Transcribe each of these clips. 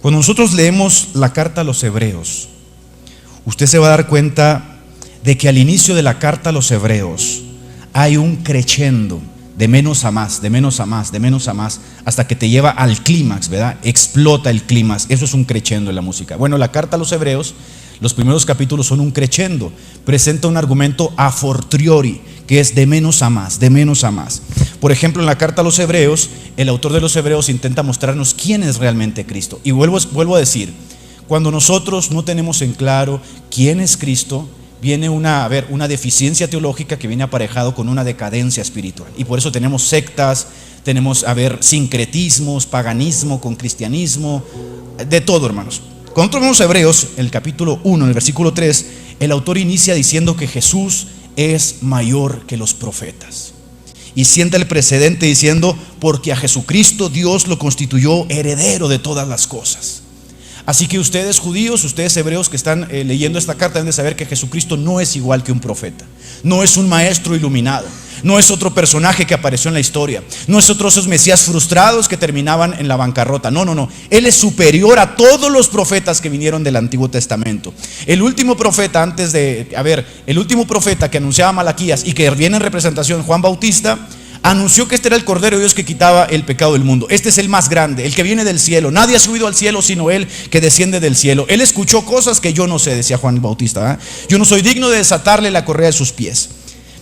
Cuando nosotros leemos la carta a los Hebreos, usted se va a dar cuenta de que al inicio de la carta a los Hebreos hay un crescendo de menos a más, de menos a más, de menos a más, hasta que te lleva al clímax, ¿verdad? Explota el clímax. Eso es un crescendo en la música. Bueno, la carta a los Hebreos, los primeros capítulos son un crescendo, presenta un argumento a fortiori, que es de menos a más, de menos a más. Por ejemplo, en la carta a los Hebreos, el autor de los Hebreos intenta mostrarnos quién es realmente Cristo. Y vuelvo a decir, cuando nosotros no tenemos en claro quién es Cristo, viene una deficiencia teológica que viene aparejado con una decadencia espiritual. Y por eso tenemos sectas, tenemos sincretismos, paganismo con cristianismo, de todo, hermanos. Cuando vemos Hebreos, en el capítulo 1, en el versículo 3, el autor inicia diciendo que Jesús es mayor que los profetas. Y sienta el precedente diciendo, porque a Jesucristo Dios lo constituyó heredero de todas las cosas. Así que ustedes judíos, ustedes hebreos que están leyendo esta carta deben de saber que Jesucristo no es igual que un profeta. No es un maestro iluminado. No es otro personaje que apareció en la historia. No es otro de esos mesías frustrados que terminaban en la bancarrota. No. Él es superior a todos los profetas que vinieron del Antiguo Testamento. El último profeta el último profeta que anunciaba Malaquías y que viene en representación, Juan Bautista, anunció que este era el Cordero de Dios que quitaba el pecado del mundo. Este es el más grande, el que viene del cielo. Nadie ha subido al cielo sino Él que desciende del cielo. Él escuchó cosas que yo no sé, decía Juan Bautista. Yo no soy digno de desatarle la correa de sus pies.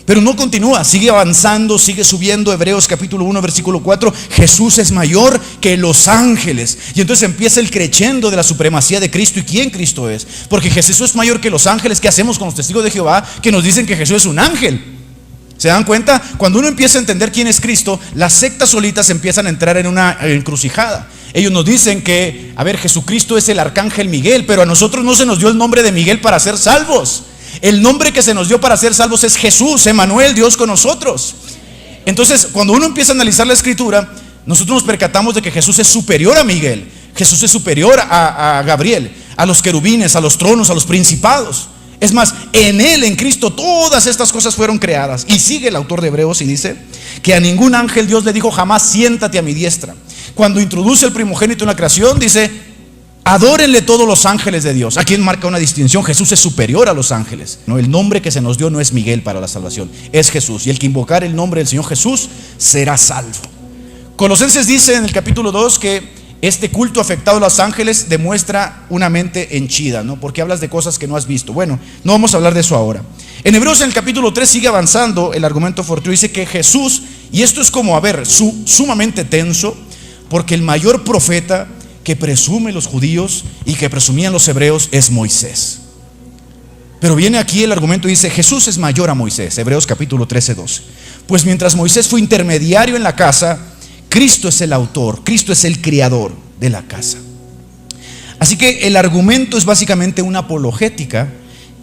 Pero no continúa, sigue avanzando, sigue subiendo. Hebreos capítulo 1, versículo 4, Jesús es mayor que los ángeles. Y entonces empieza el crescendo de la supremacía de Cristo y quién Cristo es. Porque Jesús es mayor que los ángeles. ¿Qué hacemos con los testigos de Jehová que nos dicen que Jesús es un ángel? ¿Se dan cuenta? Cuando uno empieza a entender quién es Cristo, las sectas solitas empiezan a entrar en una encrucijada. Ellos nos dicen que, Jesucristo es el arcángel Miguel, pero a nosotros no se nos dio el nombre de Miguel para ser salvos. El nombre que se nos dio para ser salvos es Jesús, Emmanuel, Dios con nosotros. Entonces, cuando uno empieza a analizar la escritura, nosotros nos percatamos de que Jesús es superior a Miguel. Jesús es superior a Gabriel, a los querubines, a los tronos, a los principados. Es más, en Él, en Cristo, todas estas cosas fueron creadas. Y sigue el autor de Hebreos y dice que a ningún ángel Dios le dijo jamás siéntate a mi diestra. Cuando introduce el primogénito en la creación, dice adórenle todos los ángeles de Dios. Aquí marca una distinción, Jesús es superior a los ángeles. No, el nombre que se nos dio no es Miguel para la salvación, es Jesús. Y el que invocar el nombre del Señor Jesús será salvo. Colosenses dice en el capítulo 2 que este culto afectado a los ángeles demuestra una mente henchida, ¿no? Porque hablas de cosas que no has visto. Bueno, no vamos a hablar de eso ahora. En Hebreos, en el capítulo 3, sigue avanzando el argumento fortuito. Dice que Jesús, y esto es como, sumamente tenso, porque el mayor profeta que presumen los judíos y que presumían los hebreos es Moisés. Pero viene aquí el argumento y dice, Jesús es mayor a Moisés. Hebreos capítulo 13, 12. Pues mientras Moisés fue intermediario en la casa, Cristo es el autor, Cristo es el creador de la casa. Así que el argumento es básicamente una apologética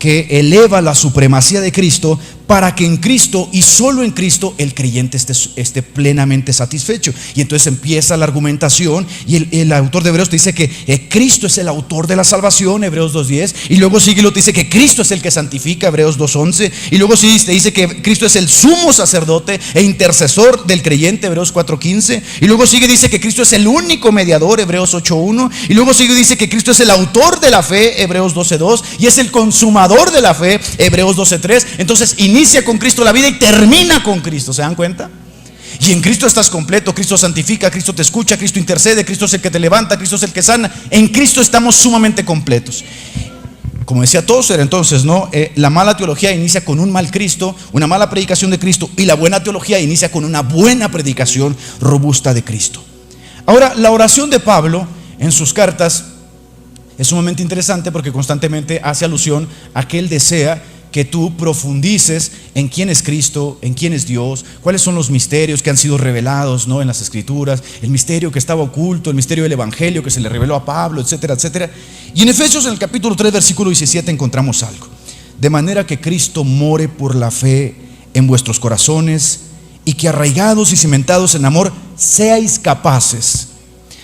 que eleva la supremacía de Cristo para que en Cristo y solo en Cristo el creyente esté plenamente satisfecho. Y entonces empieza la argumentación y el autor de Hebreos te dice que Cristo es el autor de la salvación, Hebreos 2.10, y luego sigue y lo te dice que Cristo es el que santifica, Hebreos 2.11, y luego sí te dice que Cristo es el sumo sacerdote e intercesor del creyente, Hebreos 4.15, y luego sigue y dice que Cristo es el único mediador, Hebreos 8.1, y luego sigue y dice que Cristo es el autor de la fe, Hebreos 12.2, y es el consumador de la fe, Hebreos 12.3. Entonces inicia con Cristo la vida y termina con Cristo. ¿Se dan cuenta? Y en Cristo estás completo. Cristo santifica, Cristo te escucha, Cristo intercede, Cristo es el que te levanta, Cristo es el que sana. En Cristo estamos sumamente completos. Como decía Tozer entonces, ¿no? La mala teología inicia con un mal Cristo, una mala predicación de Cristo, y la buena teología inicia con una buena predicación robusta de Cristo. Ahora, la oración de Pablo en sus cartas es sumamente interesante porque constantemente hace alusión a que él desea que tú profundices en quién es Cristo, en quién es Dios, cuáles son los misterios que han sido revelados, ¿no?, en las Escrituras, el misterio que estaba oculto, el misterio del Evangelio que se le reveló a Pablo, etcétera, etcétera. Y en Efesios, en el capítulo 3, versículo 17, encontramos algo. De manera que Cristo more por la fe en vuestros corazones y que arraigados y cimentados en amor seáis capaces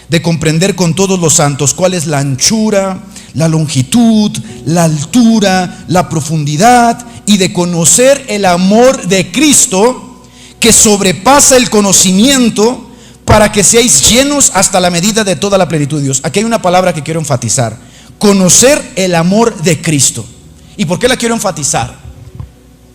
de comprender con todos los santos cuál es la anchura, la longitud, la altura, la profundidad, y de conocer el amor de Cristo que sobrepasa el conocimiento, para que seáis llenos hasta la medida de toda la plenitud de Dios. Aquí hay una palabra que quiero enfatizar: conocer el amor de Cristo. ¿Y por qué la quiero enfatizar?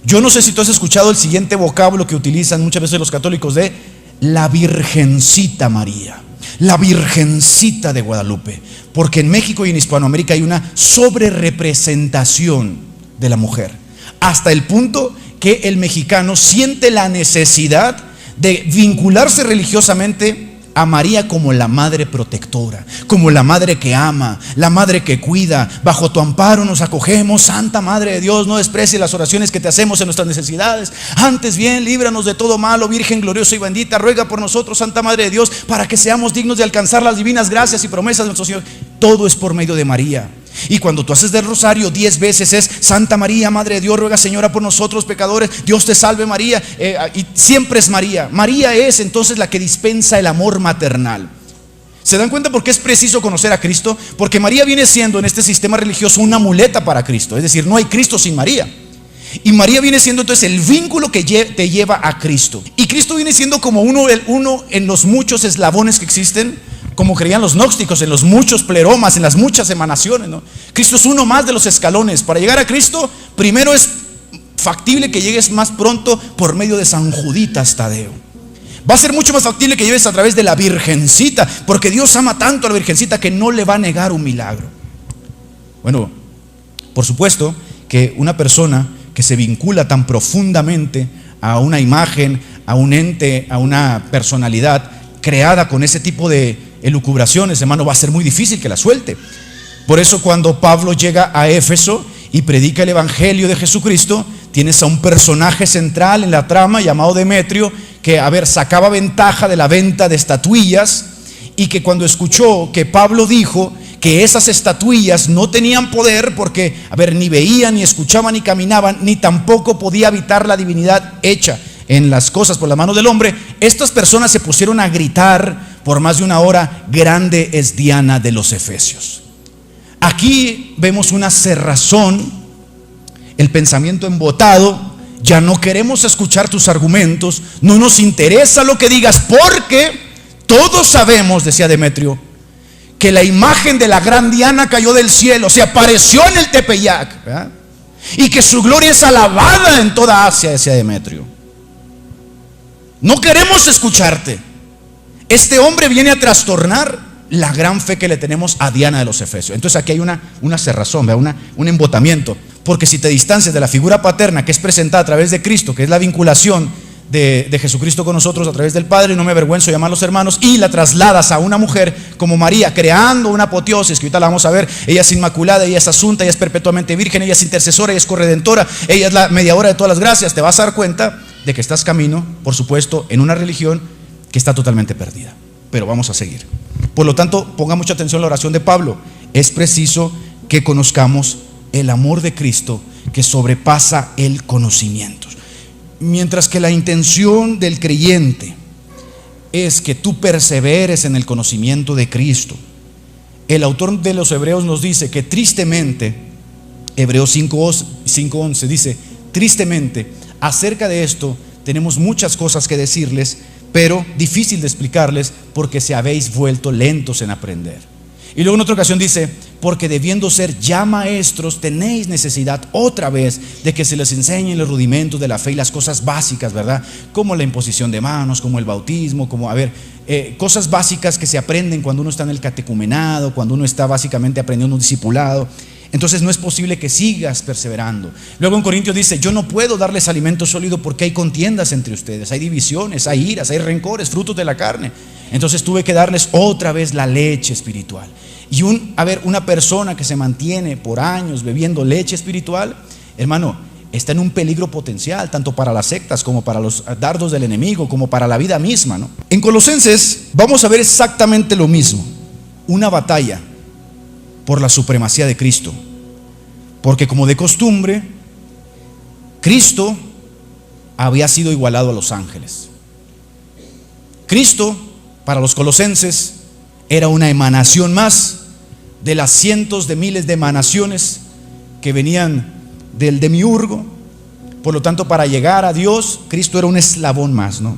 Yo no sé si tú has escuchado el siguiente vocablo que utilizan muchas veces los católicos, de la Virgencita María, la Virgencita de Guadalupe, porque en México y en Hispanoamérica hay una sobrerepresentación de la mujer, hasta el punto que el mexicano siente la necesidad de vincularse religiosamente a María como la madre protectora, como la madre que ama, la madre que cuida. Bajo tu amparo nos acogemos, Santa Madre de Dios, no desprecies las oraciones que te hacemos en nuestras necesidades, antes bien líbranos de todo malo, Virgen gloriosa y bendita, ruega por nosotros, Santa Madre de Dios, para que seamos dignos de alcanzar las divinas gracias y promesas de nuestro Señor. Todo es por medio de María. Y cuando tú haces del rosario 10 veces es: Santa María, Madre de Dios, ruega Señora por nosotros pecadores, Dios te salve María, y siempre es María. María es entonces la que dispensa el amor maternal. ¿Se dan cuenta por qué es preciso conocer a Cristo? Porque María viene siendo en este sistema religioso una muleta para Cristo, es decir, no hay Cristo sin María. Y María viene siendo entonces el vínculo que te lleva a Cristo. Y Cristo viene siendo como uno en los muchos eslabones que existen, como creían los gnósticos, en los muchos pleromas, en las muchas emanaciones, ¿no? Cristo es uno más de los escalones. Para llegar a Cristo, primero es factible que llegues más pronto por medio de San Juditas Tadeo. Va a ser mucho más factible que llegues a través de la Virgencita, porque Dios ama tanto a la Virgencita que no le va a negar un milagro. Bueno, por supuesto que una persona que se vincula tan profundamente a una imagen, a un ente, a una personalidad creada con ese tipo de elucubraciones, hermano, va a ser muy difícil que la suelte. Por eso cuando Pablo llega a Éfeso y predica el evangelio de Jesucristo, tienes a un personaje central en la trama llamado Demetrio, que sacaba ventaja de la venta de estatuillas, y que cuando escuchó que Pablo dijo que esas estatuillas no tenían poder porque, ni veían, ni escuchaban, ni caminaban, ni tampoco podía habitar la divinidad hecha en las cosas por la mano del hombre, estas personas se pusieron a gritar por más de una hora: grande es Diana de los Efesios. Aquí vemos una cerrazón, el pensamiento embotado. Ya no queremos escuchar tus argumentos, no nos interesa lo que digas, porque todos sabemos, decía Demetrio, que la imagen de la gran Diana cayó del cielo, se apareció en el Tepeyac, ¿verdad? Y que su gloria es alabada en toda Asia, decía Demetrio. No queremos escucharte. Este hombre viene a trastornar la gran fe que le tenemos a Diana de los Efesios. Entonces aquí hay una cerrazón, un embotamiento. Porque si te distancias de la figura paterna que es presentada a través de Cristo, que es la vinculación de Jesucristo con nosotros a través del Padre, no me avergüenzo de llamarlos hermanos, y la trasladas a una mujer como María, creando una apoteosis que ahorita la vamos a ver: ella es inmaculada, ella es asunta, ella es perpetuamente virgen, ella es intercesora, ella es corredentora, ella es la mediadora de todas las gracias. Te vas a dar cuenta de que estás camino, por supuesto, en una religión que está totalmente perdida. Pero vamos a seguir. Por lo tanto, ponga mucha atención a la oración de Pablo. Es preciso que conozcamos el amor de Cristo que sobrepasa el conocimiento. Mientras que la intención del creyente es que tú perseveres en el conocimiento de Cristo, el autor de los Hebreos nos dice que tristemente, Hebreos 5:11 dice: tristemente, acerca de esto tenemos muchas cosas que decirles, pero difícil de explicarles, porque se habéis vuelto lentos en aprender. Y luego en otra ocasión dice: porque debiendo ser ya maestros, tenéis necesidad otra vez de que se les enseñen los rudimentos de la fe y las cosas básicas, ¿verdad? Como la imposición de manos, como el bautismo, como cosas básicas que se aprenden cuando uno está en el catecumenado, cuando uno está básicamente aprendiendo un discipulado. Entonces no es posible que sigas perseverando. Luego en Corintios dice: yo no puedo darles alimento sólido porque hay contiendas entre ustedes, hay divisiones, hay iras, hay rencores, frutos de la carne. Entonces tuve que darles otra vez la leche espiritual. Y una persona que se mantiene por años bebiendo leche espiritual, hermano, está en un peligro potencial, tanto para las sectas como para los dardos del enemigo, como para la vida misma, ¿no? En Colosenses vamos a ver exactamente lo mismo: una batalla por la supremacía de Cristo. Porque como de costumbre, Cristo había sido igualado a los ángeles. Cristo, para los colosenses, era una emanación más de las cientos de miles de emanaciones que venían del demiurgo. Por lo tanto, para llegar a Dios, Cristo era un eslabón más, ¿no?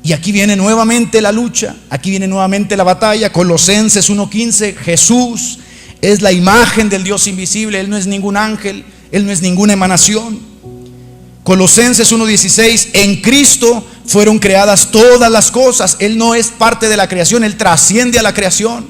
Y aquí viene nuevamente la lucha, aquí viene nuevamente la batalla. Colosenses 1:15, Jesús es la imagen del Dios invisible, Él no es ningún ángel, Él no es ninguna emanación. Colosenses 1:16, en Cristo fueron creadas todas las cosas. Él no es parte de la creación, Él trasciende a la creación.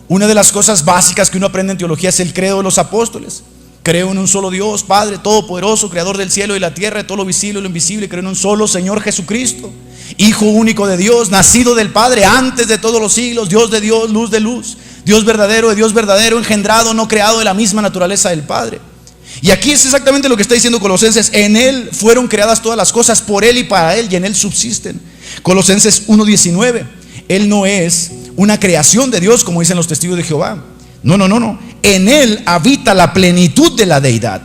Una de las cosas básicas que uno aprende en teología es el credo de los apóstoles. Creo en un solo Dios, Padre todopoderoso, creador del cielo y la tierra, de todo lo visible y lo invisible. Creo en un solo Señor Jesucristo, Hijo único de Dios, nacido del Padre antes de todos los siglos, Dios de Dios, luz de luz, Dios verdadero de Dios verdadero, engendrado, no creado, de la misma naturaleza del Padre. Y aquí es exactamente lo que está diciendo Colosenses. En Él fueron creadas todas las cosas, por Él y para Él, y en Él subsisten. Colosenses 1:19, Él no es una creación de Dios como dicen los testigos de Jehová. No. En Él habita la plenitud de la deidad.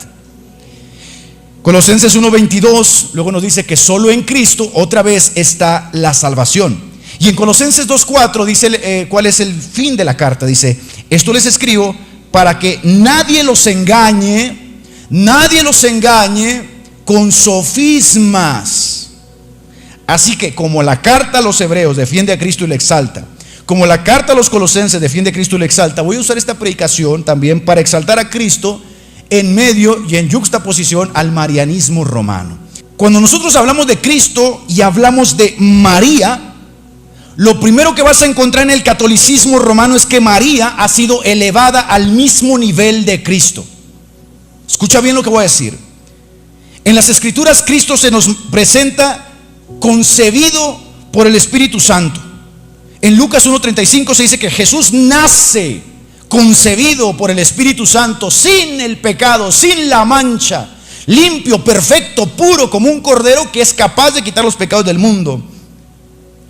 Colosenses 1:22 luego nos dice que solo en Cristo otra vez está la salvación. Y en Colosenses 2:4 dice cuál es el fin de la carta. Dice: esto les escribo para que nadie los engañe con sofismas. Así que como la carta a los hebreos defiende a Cristo y le exalta, como la carta a los colosenses defiende a Cristo y le exalta, voy a usar esta predicación también para exaltar a Cristo en medio y en yuxtaposición al marianismo romano. Cuando nosotros hablamos de Cristo y hablamos de María, lo primero que vas a encontrar en el catolicismo romano es que María ha sido elevada al mismo nivel de Cristo. Escucha bien lo que voy a decir. En las Escrituras Cristo se nos presenta concebido por el Espíritu Santo. En Lucas 1:35 se dice que Jesús nace concebido por el Espíritu Santo, sin el pecado, sin la mancha, limpio, perfecto, puro, como un cordero que es capaz de quitar los pecados del mundo.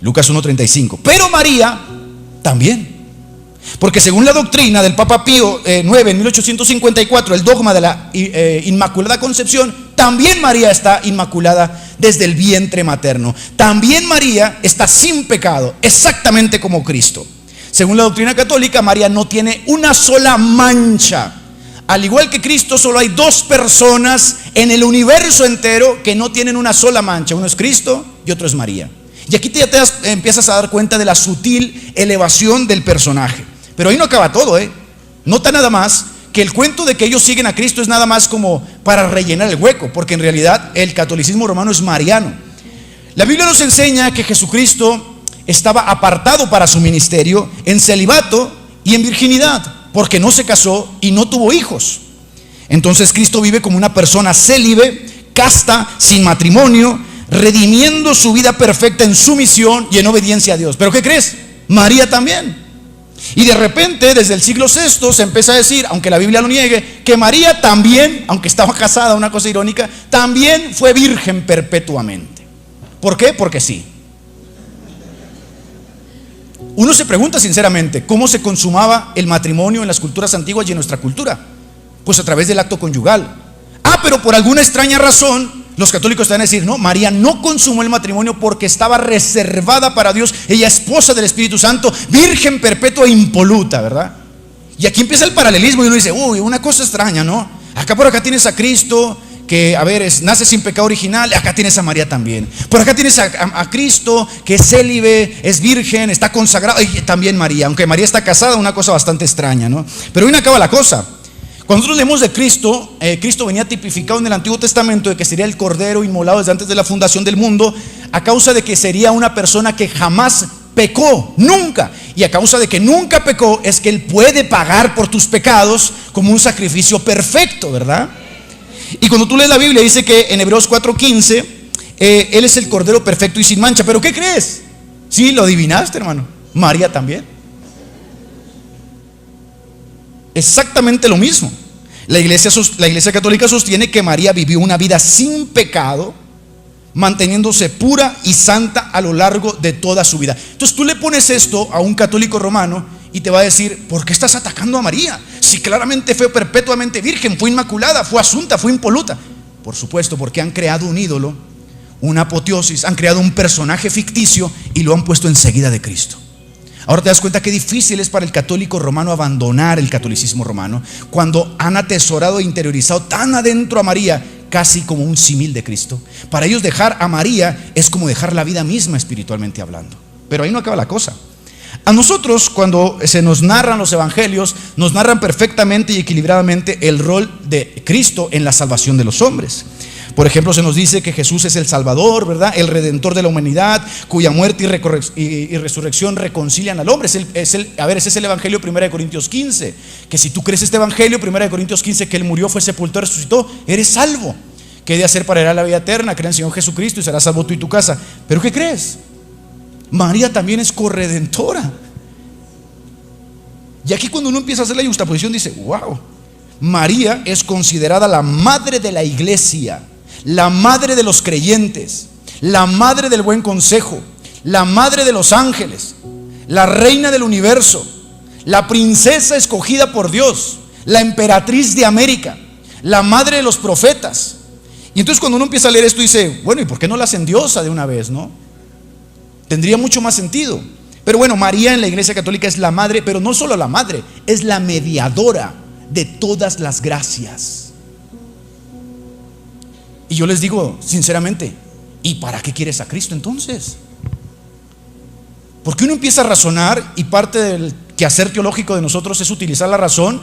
Lucas 1:35. Pero María también, porque según la doctrina del Papa Pío IX en 1854, el dogma de la Inmaculada Concepción, también María está inmaculada desde el vientre materno. También María está sin pecado, exactamente como Cristo. Según la doctrina católica, María no tiene una sola mancha. Al igual que Cristo, solo hay dos personas en el universo entero que no tienen una sola mancha. Uno es Cristo y otro es María. Y aquí empiezas a dar cuenta de la sutil elevación del personaje. Pero ahí no acaba todo, Nota nada más que el cuento de que ellos siguen a Cristo es nada más como para rellenar el hueco, porque en realidad el catolicismo romano es mariano. La Biblia nos enseña que Jesucristo estaba apartado para su ministerio en celibato y en virginidad, porque no se casó y no tuvo hijos. Entonces Cristo vive como una persona célibe, casta, sin matrimonio, redimiendo su vida perfecta en sumisión y en obediencia a Dios. ¿Pero qué crees? María también. Y de repente, desde el siglo VI se empieza a decir, aunque la Biblia lo niegue, que María también, aunque estaba casada, una cosa irónica, también fue virgen perpetuamente. ¿Por qué? Porque sí. Uno se pregunta sinceramente, ¿cómo se consumaba el matrimonio en las culturas antiguas y en nuestra cultura? Pues a través del acto conyugal. Pero por alguna extraña razón, los católicos están a decir, no, María no consumó el matrimonio porque estaba reservada para Dios, ella esposa del Espíritu Santo, virgen perpetua e impoluta, ¿verdad? Y aquí empieza el paralelismo y uno dice, uy, una cosa extraña, ¿no? Por acá tienes a Cristo, que nace sin pecado original, acá tienes a María también. Por acá tienes a Cristo, que es célibe, es virgen, está consagrado, y también María, aunque María está casada, una cosa bastante extraña, ¿no? Pero hoy no acaba la cosa. Cuando nosotros leemos de Cristo, Cristo venía tipificado en el Antiguo Testamento de que sería el cordero inmolado desde antes de la fundación del mundo, a causa de que sería una persona que jamás pecó, nunca. Y a causa de que nunca pecó, es que Él puede pagar por tus pecados como un sacrificio perfecto, ¿verdad? Y cuando tú lees la Biblia, dice que en Hebreos 4:15, Él es el cordero perfecto y sin mancha. ¿Pero qué crees? Sí, lo adivinaste, hermano. María también. Exactamente lo mismo. La iglesia católica sostiene que María vivió una vida sin pecado, manteniéndose pura y santa a lo largo de toda su vida. Entonces tú le pones esto a un católico romano y te va a decir, ¿por qué estás atacando a María? Si claramente fue perpetuamente virgen, fue inmaculada, fue asunta, fue impoluta. Por supuesto, porque han creado un ídolo, una apoteosis, han creado un personaje ficticio y lo han puesto enseguida de Cristo. Ahora te das cuenta qué difícil es para el católico romano abandonar el catolicismo romano cuando han atesorado e interiorizado tan adentro a María casi como un símil de Cristo. Para ellos dejar a María es como dejar la vida misma espiritualmente hablando. Pero ahí no acaba la cosa. A nosotros, cuando se nos narran los evangelios, nos narran perfectamente y equilibradamente el rol de Cristo en la salvación de los hombres. Por ejemplo, se nos dice que Jesús es el Salvador, ¿verdad? El Redentor de la humanidad, cuya muerte y resurrección reconcilian al hombre. Ese es el Evangelio 1 Corintios 15. Que si tú crees este Evangelio 1 Corintios 15, que Él murió, fue sepultado, resucitó, eres salvo. ¿Qué he de hacer para heredar la vida eterna? Cree en el Señor Jesucristo y serás salvo tú y tu casa. ¿Pero qué crees? María también es corredentora. Y aquí cuando uno empieza a hacer la justaposición dice, wow, María es considerada la madre de la iglesia, la madre de los creyentes, la madre del buen consejo, la madre de los ángeles, la reina del universo, la princesa escogida por Dios, la emperatriz de América, la madre de los profetas. Y entonces cuando uno empieza a leer esto dice, bueno, ¿y por qué no la hacen diosa de una vez, no? Tendría mucho más sentido. Pero bueno, María en la Iglesia Católica es la madre, pero no solo la madre, es la mediadora de todas las gracias. Y yo les digo sinceramente, ¿y para qué quieres a Cristo entonces? Porque uno empieza a razonar y parte del quehacer teológico de nosotros es utilizar la razón.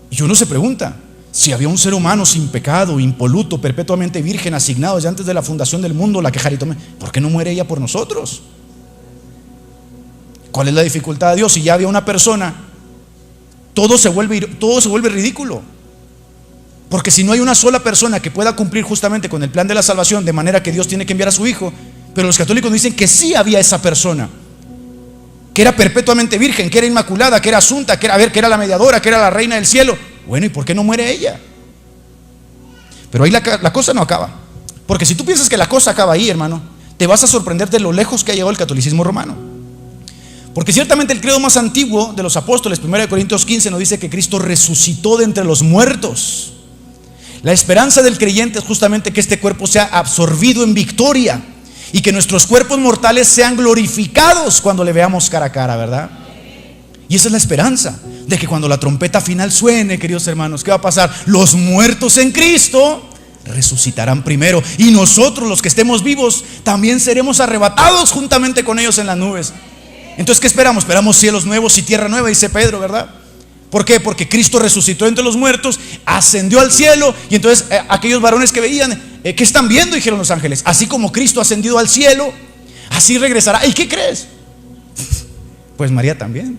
Y uno se pregunta, si había un ser humano sin pecado, impoluto, perpetuamente virgen, asignado desde antes de la fundación del mundo, la quejaritome, ¿por qué no muere ella por nosotros? ¿Cuál es la dificultad de Dios? Si ya había una persona, todo se vuelve ridículo. Porque si no hay una sola persona que pueda cumplir justamente con el plan de la salvación, de manera que Dios tiene que enviar a su Hijo, pero los católicos dicen que sí había esa persona, que era perpetuamente virgen, que era inmaculada, que era asunta, que era la mediadora, que era la reina del cielo. Bueno, ¿y por qué no muere ella? Pero ahí la cosa no acaba. Porque si tú piensas que la cosa acaba ahí, hermano, te vas a sorprender de lo lejos que ha llegado el catolicismo romano. Porque ciertamente el credo más antiguo de los apóstoles, 1 Corintios 15, nos dice que Cristo resucitó de entre los muertos. La esperanza del creyente es justamente que este cuerpo sea absorbido en victoria y que nuestros cuerpos mortales sean glorificados cuando le veamos cara a cara, ¿verdad? Y esa es la esperanza, de que cuando la trompeta final suene, queridos hermanos, ¿qué va a pasar? Los muertos en Cristo resucitarán primero, y nosotros, los que estemos vivos, también seremos arrebatados juntamente con ellos en las nubes. Entonces, ¿qué esperamos? Esperamos cielos nuevos y tierra nueva, dice Pedro, ¿verdad? ¿Por qué? Porque Cristo resucitó entre los muertos, ascendió al cielo. Y entonces aquellos varones que veían, ¿qué están viendo? Dijeron los ángeles, así como Cristo ascendido al cielo, así regresará. ¿Y qué crees? Pues María también.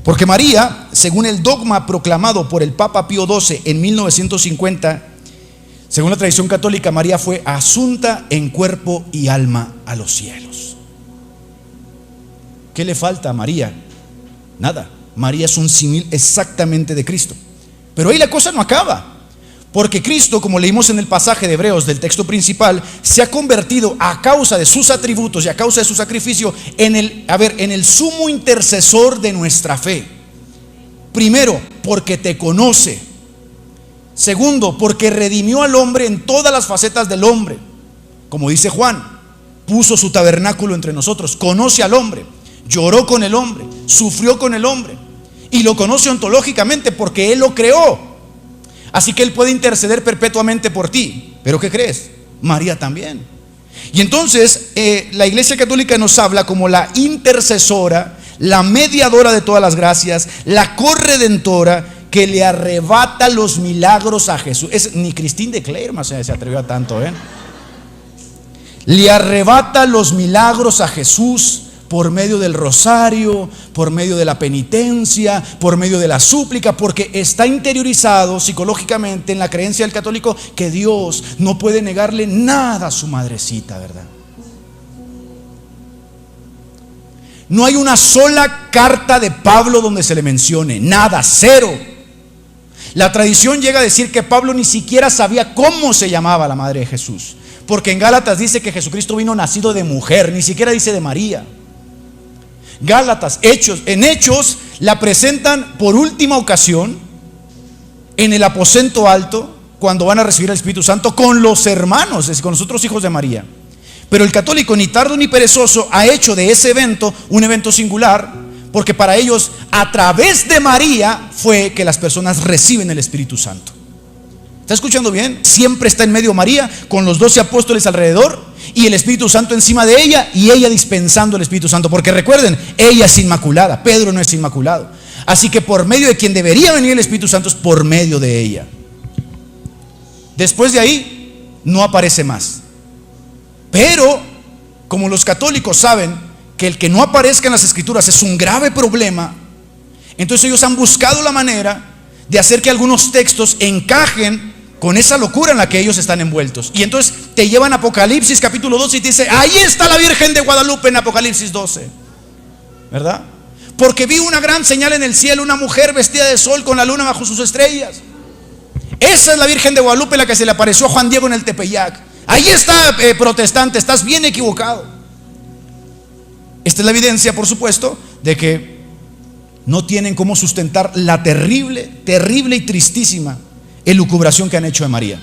Porque María, según el dogma proclamado por el Papa Pío XII en 1950, según la tradición católica, María fue asunta en cuerpo y alma a los cielos. ¿Qué le falta a María? Nada. María es un símil exactamente de Cristo. Pero ahí la cosa no acaba. Porque Cristo, como leímos en el pasaje de Hebreos del texto principal, se ha convertido a causa de sus atributos y a causa de su sacrificio en el sumo intercesor de nuestra fe. Primero, porque te conoce. Segundo, porque redimió al hombre en todas las facetas del hombre. Como dice Juan, puso su tabernáculo entre nosotros, conoce al hombre, lloró con el hombre, sufrió con el hombre y lo conoce ontológicamente porque Él lo creó. Así que Él puede interceder perpetuamente por ti. ¿Pero qué crees? María también. Y entonces la Iglesia Católica nos habla como la intercesora, la mediadora de todas las gracias, la corredentora que le arrebata los milagros a Jesús. Ni Christine de Clermont se atrevió a tanto, Le arrebata los milagros a Jesús por medio del rosario, por medio de la penitencia, por medio de la súplica, porque está interiorizado psicológicamente en la creencia del católico que Dios no puede negarle nada a su madrecita, ¿verdad? No hay una sola carta de Pablo donde se le mencione, nada, cero. La tradición llega a decir que Pablo ni siquiera sabía cómo se llamaba la madre de Jesús, porque en Gálatas dice que Jesucristo vino nacido de mujer, ni siquiera dice de María. Gálatas, en Hechos la presentan por última ocasión en el aposento alto, cuando van a recibir el Espíritu Santo con los hermanos, es decir, con los otros hijos de María. Pero el católico, ni tardo ni perezoso, ha hecho de ese evento un evento singular, porque para ellos, a través de María, fue que las personas reciben el Espíritu Santo. ¿Está escuchando bien? Siempre está en medio María, con los 12 apóstoles alrededor y el Espíritu Santo encima de ella, y ella dispensando el Espíritu Santo. Porque recuerden, ella es inmaculada, Pedro no es inmaculado. Así que por medio de quien debería venir el Espíritu Santo es por medio de ella. Después de ahí no aparece más. Pero como los católicos saben que el que no aparezca en las Escrituras es un grave problema, entonces ellos han buscado la manera de hacer que algunos textos encajen con esa locura en la que ellos están envueltos. Y entonces te llevan a Apocalipsis capítulo 12 y te dice: ahí está la Virgen de Guadalupe en Apocalipsis 12, ¿verdad? Porque vi una gran señal en el cielo, una mujer vestida de sol con la luna bajo sus estrellas. Esa es la Virgen de Guadalupe, la que se le apareció a Juan Diego en el Tepeyac. Ahí está, protestante, estás bien equivocado. Esta es la evidencia, por supuesto, de que no tienen cómo sustentar la terrible, terrible y tristísima elucubración que han hecho de María.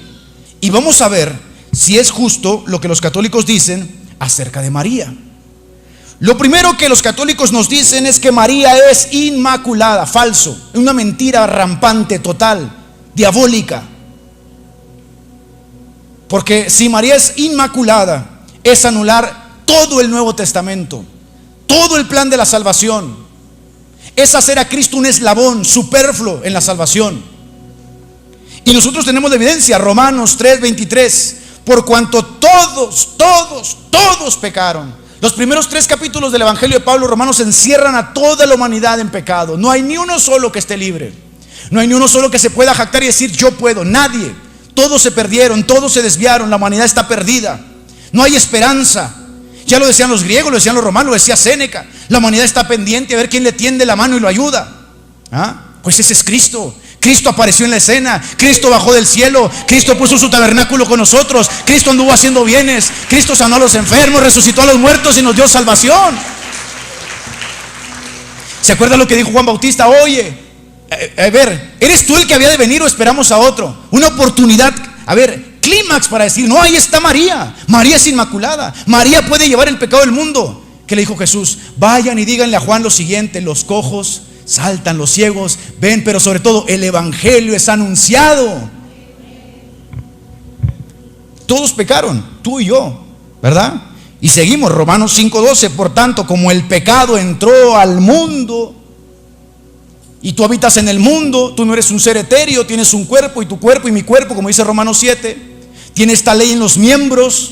Y vamos a ver si es justo lo que los católicos dicen acerca de María. Lo primero que los católicos nos dicen es que María es inmaculada. Falso, una mentira rampante, total, diabólica. Porque si María es inmaculada, es anular todo el Nuevo Testamento, todo el plan de la salvación. Es hacer a Cristo un eslabón superfluo en la salvación. Y nosotros tenemos la evidencia, Romanos 3:23, por cuanto todos pecaron. Los primeros 3 capítulos del Evangelio de Pablo, Romanos, encierran a toda la humanidad en pecado. No hay ni uno solo que esté libre. No hay ni uno solo que se pueda jactar y decir: yo puedo. Nadie. Todos se perdieron, todos se desviaron. La humanidad está perdida. No hay esperanza. Ya lo decían los griegos, lo decían los romanos, lo decía Séneca. La humanidad está pendiente a ver quién le tiende la mano y lo ayuda. Pues ese es Cristo. Cristo apareció en la escena, Cristo bajó del cielo, Cristo puso su tabernáculo con nosotros, Cristo anduvo haciendo bienes, Cristo sanó a los enfermos, resucitó a los muertos y nos dio salvación. ¿Se acuerda lo que dijo Juan Bautista? Oye, a ver, ¿eres tú el que había de venir o esperamos a otro? Una oportunidad, a ver, clímax para decir: no, ahí está María. María es inmaculada, María puede llevar el pecado del mundo. ¿Qué le dijo Jesús? Vayan y díganle a Juan lo siguiente: los cojos saltan, los ciegos ven, pero sobre todo el evangelio es anunciado. Todos pecaron, tú y yo, ¿verdad? Y seguimos, Romanos 5:12, por tanto, como el pecado entró al mundo y tú habitas en el mundo, tú no eres un ser etéreo, tienes un cuerpo, y tu cuerpo y mi cuerpo, como dice Romanos 7, tiene esta ley en los miembros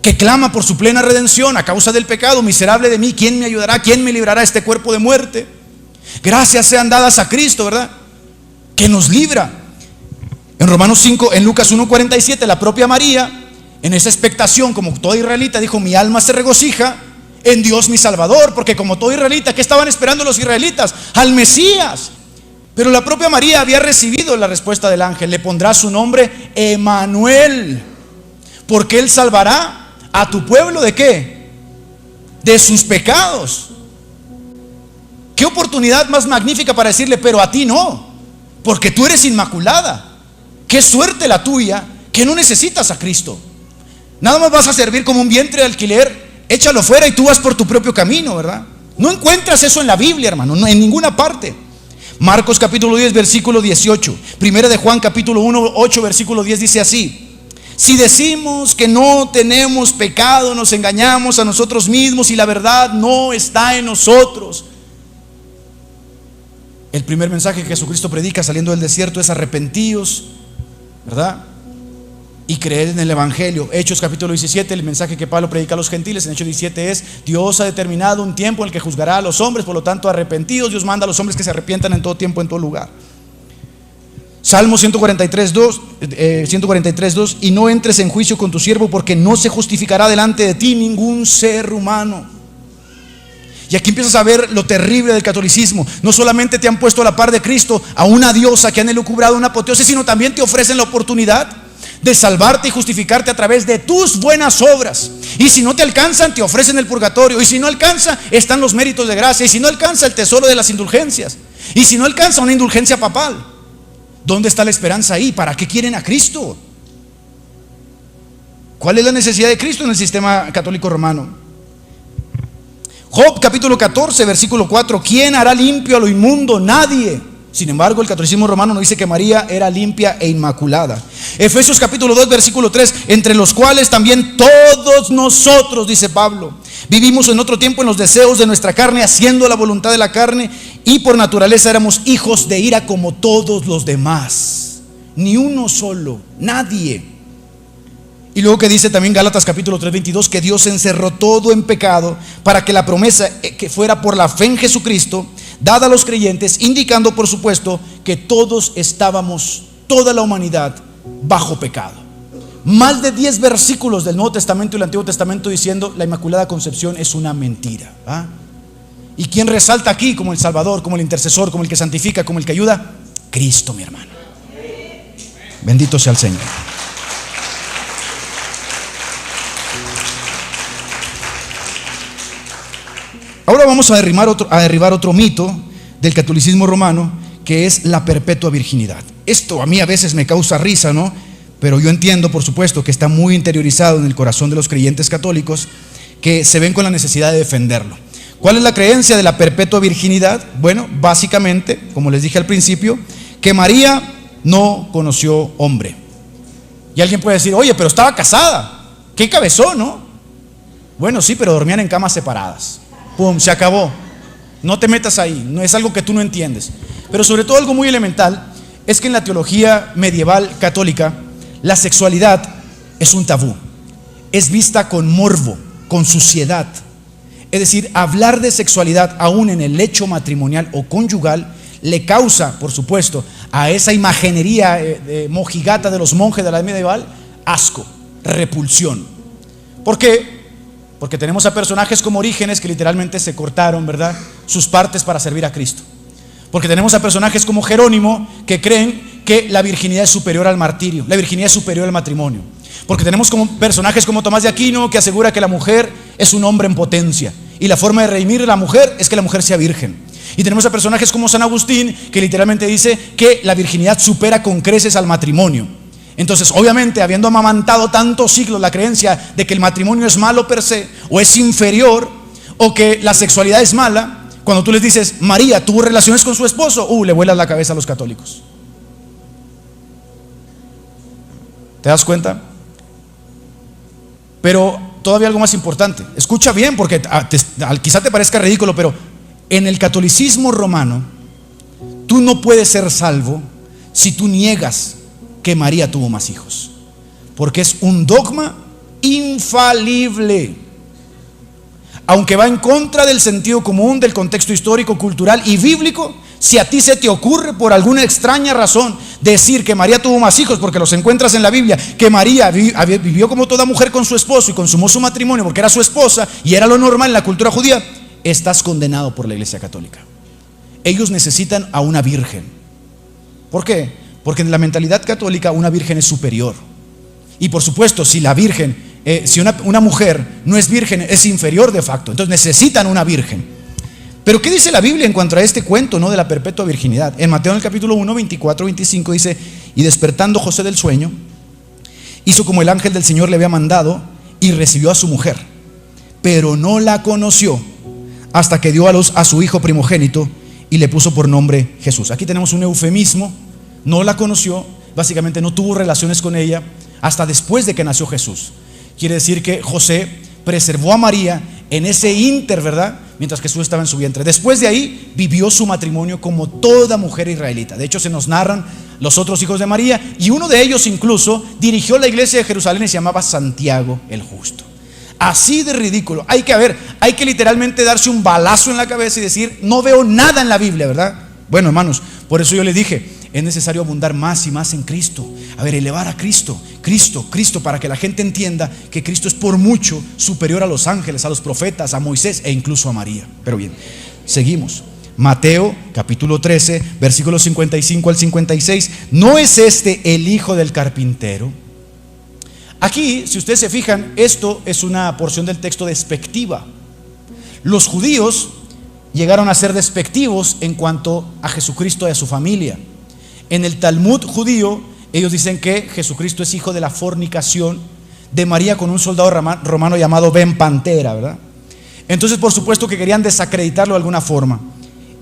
que clama por su plena redención a causa del pecado. Miserable de mí, ¿quién me ayudará? ¿Quién me librará de este cuerpo de muerte? Gracias sean dadas a Cristo, ¿verdad? Que nos libra. En Romanos 5, en Lucas 1:47, la propia María, en esa expectación, como toda israelita, dijo: mi alma se regocija en Dios mi Salvador. Porque como todo israelita, ¿qué estaban esperando los israelitas? Al Mesías. Pero la propia María había recibido la respuesta del ángel: le pondrá su nombre Emanuel, porque él salvará a tu pueblo ¿de qué? De sus pecados. ¿Qué oportunidad más magnífica para decirle: pero a ti no, porque tú eres inmaculada? Qué suerte la tuya, que no necesitas a Cristo. Nada más vas a servir como un vientre de alquiler. Échalo fuera y tú vas por tu propio camino, ¿verdad? No encuentras eso en la Biblia, hermano, no, en ninguna parte. Marcos capítulo 10 versículo 18, Primera de Juan capítulo 1, 8 versículo 10 dice así: si decimos que no tenemos pecado, nos engañamos a nosotros mismos y la verdad no está en nosotros. El primer mensaje que Jesucristo predica saliendo del desierto es: arrepentíos, ¿verdad? Y creed en el Evangelio. Hechos capítulo 17, el mensaje que Pablo predica a los gentiles en Hechos 17 es: Dios ha determinado un tiempo en el que juzgará a los hombres, por lo tanto arrepentidos. Dios manda a los hombres que se arrepientan en todo tiempo, en todo lugar. Salmo 143:2, y no entres en juicio con tu siervo, porque no se justificará delante de ti ningún ser humano. Y aquí empiezas a ver lo terrible del catolicismo. No solamente te han puesto a la par de Cristo a una diosa que han elucubrado una apoteosis, sino también te ofrecen la oportunidad de salvarte y justificarte a través de tus buenas obras. Y si no te alcanzan, te ofrecen el purgatorio. Y si no alcanza, están los méritos de gracia. Y si no alcanza, el tesoro de las indulgencias. Y si no alcanza, una indulgencia papal. ¿Dónde está la esperanza ahí? ¿Para qué quieren a Cristo? ¿Cuál es la necesidad de Cristo en el sistema católico romano? Job capítulo 14 versículo 4: ¿quién hará limpio a lo inmundo? Nadie. Sin embargo, el catolicismo romano nos dice que María era limpia e inmaculada. Efesios capítulo 2, versículo 3, entre los cuales también todos nosotros, dice Pablo, vivimos en otro tiempo en los deseos de nuestra carne, haciendo la voluntad de la carne, y por naturaleza éramos hijos de ira como todos los demás. Ni uno solo, nadie. Y luego que dice también Gálatas capítulo 3, 22, que Dios encerró todo en pecado para que la promesa que fuera por la fe en Jesucristo dada a los creyentes, indicando por supuesto que todos estábamos, toda la humanidad, bajo pecado. Más de 10 versículos del Nuevo Testamento y el Antiguo Testamento diciendo la Inmaculada Concepción es una mentira. ¿Y quién resalta aquí como el Salvador, como el intercesor, como el que santifica, como el que ayuda? Cristo, mi hermano. Bendito sea el Señor. Ahora vamos a derribar otro mito del catolicismo romano, que es la perpetua virginidad. Esto a mí a veces me causa risa, ¿no? Pero yo entiendo, por supuesto, que está muy interiorizado en el corazón de los creyentes católicos, que se ven con la necesidad de defenderlo. ¿Cuál es la creencia de la perpetua virginidad? Bueno, básicamente, como les dije al principio, que María no conoció hombre. Y alguien puede decir, oye, pero estaba casada, qué cabezón, ¿no? Bueno, sí, pero dormían en camas separadas. Pum, se acabó. No te metas ahí, no es algo que tú no entiendes. Pero sobre todo algo muy elemental es que en la teología medieval católica la sexualidad es un tabú. Es vista con morbo, con suciedad. Es decir, hablar de sexualidad aún en el lecho matrimonial o conyugal le causa, por supuesto, a esa imaginería mojigata de los monjes de la edad medieval, asco, repulsión. ¿Por qué? Porque tenemos a personajes como Orígenes que literalmente se cortaron, ¿verdad?, sus partes para servir a Cristo. Porque tenemos a personajes como Jerónimo que creen que la virginidad es superior al martirio, la virginidad es superior al matrimonio. Porque tenemos como personajes como Tomás de Aquino que asegura que la mujer es un hombre en potencia y la forma de redimir a la mujer es que la mujer sea virgen. Y tenemos a personajes como San Agustín que literalmente dice que la virginidad supera con creces al matrimonio. Entonces, obviamente, habiendo amamantado tantos siglos la creencia de que el matrimonio es malo per se, o es inferior, o que la sexualidad es mala, cuando tú les dices, María tuvo relaciones con su esposo, le vuelas la cabeza a los católicos. ¿Te das cuenta? Pero todavía algo más importante. Escucha bien, porque quizá te parezca ridículo, pero en el catolicismo romano, tú no puedes ser salvo si tú niegas que María tuvo más hijos, porque es un dogma infalible, aunque va en contra del sentido común, del contexto histórico, cultural y bíblico. Si a ti se te ocurre por alguna extraña razón decir que María tuvo más hijos, porque los encuentras en la Biblia, que María vivió como toda mujer con su esposo y consumó su matrimonio porque era su esposa y era lo normal en la cultura judía, estás condenado por la Iglesia Católica. Ellos necesitan a una virgen. ¿Por qué? Porque en la mentalidad católica una virgen es superior. Y por supuesto, si la virgen, si una mujer no es virgen, es inferior de facto. Entonces necesitan una virgen. Pero ¿qué dice la Biblia en cuanto a este cuento, no, de la perpetua virginidad? En Mateo, en el capítulo 1, 24, 25 dice: y despertando José del sueño, hizo como el ángel del Señor le había mandado y recibió a su mujer, pero no la conoció hasta que dio a luz a su hijo primogénito y le puso por nombre Jesús. Aquí tenemos un eufemismo. No la conoció, básicamente no tuvo relaciones con ella hasta después de que nació Jesús. Quiere decir que José preservó a María en ese ínter, ¿verdad?, mientras Jesús estaba en su vientre. Después de ahí vivió su matrimonio como toda mujer israelita. De hecho, se nos narran los otros hijos de María, y uno de ellos incluso dirigió la iglesia de Jerusalén y se llamaba Santiago el Justo. Así de ridículo. Hay que literalmente darse un balazo en la cabeza y decir: no veo nada en la Biblia, ¿verdad? Bueno, hermanos, por eso yo les dije, es necesario abundar más y más en Cristo. A ver, elevar a Cristo, para que la gente entienda que Cristo es por mucho superior a los ángeles, a los profetas, a Moisés e incluso a María. Pero bien, seguimos. Mateo capítulo 13, versículos 55 al 56. ¿No es este el hijo del carpintero? Aquí, si ustedes se fijan, esto es una porción del texto despectiva. Los judíos llegaron a ser despectivos en cuanto a Jesucristo y a su familia. En el Talmud judío, ellos dicen que Jesucristo es hijo de la fornicación de María con un soldado romano llamado Ben Pantera, ¿verdad? Entonces, por supuesto que querían desacreditarlo de alguna forma.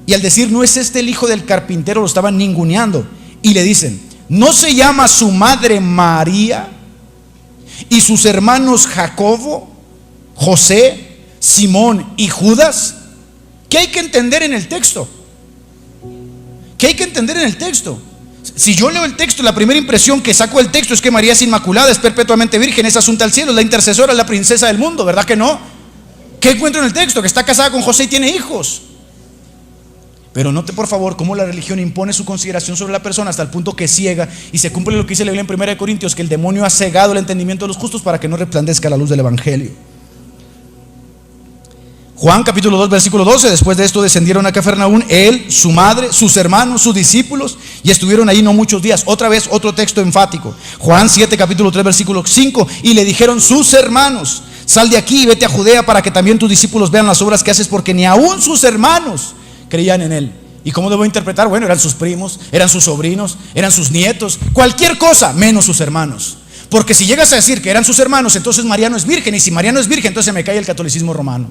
Y al decir, no es este el hijo del carpintero, lo estaban ninguneando. Y le dicen, ¿no se llama su madre María? ¿Y sus hermanos Jacobo, José, Simón y Judas? ¿Qué hay que entender en el texto? ¿Qué hay que entender en el texto? Si yo leo el texto, la primera impresión que saco del texto es que María es inmaculada, es perpetuamente virgen, es asunta al cielo, es la intercesora, es la princesa del mundo, ¿verdad que no? ¿Qué encuentro en el texto? Que está casada con José y tiene hijos. Pero note por favor cómo la religión impone su consideración sobre la persona hasta el punto que ciega, y se cumple lo que dice la Biblia en 1 Corintios, que el demonio ha cegado el entendimiento de los justos para que no resplandezca la luz del evangelio. Juan capítulo 2 versículo 12, después de esto descendieron a Cafarnaúm, él, su madre, sus hermanos, sus discípulos, y estuvieron ahí no muchos días. Otra vez otro texto enfático, Juan 7 capítulo 3 versículo 5, y le dijeron sus hermanos, sal de aquí y vete a Judea para que también tus discípulos vean las obras que haces, porque ni aún sus hermanos creían en él. ¿Y cómo debo interpretar? Bueno, eran sus primos, eran sus sobrinos, eran sus nietos, cualquier cosa menos sus hermanos. Porque si llegas a decir que eran sus hermanos, entonces María no es virgen, y si María no es virgen, entonces me cae el catolicismo romano.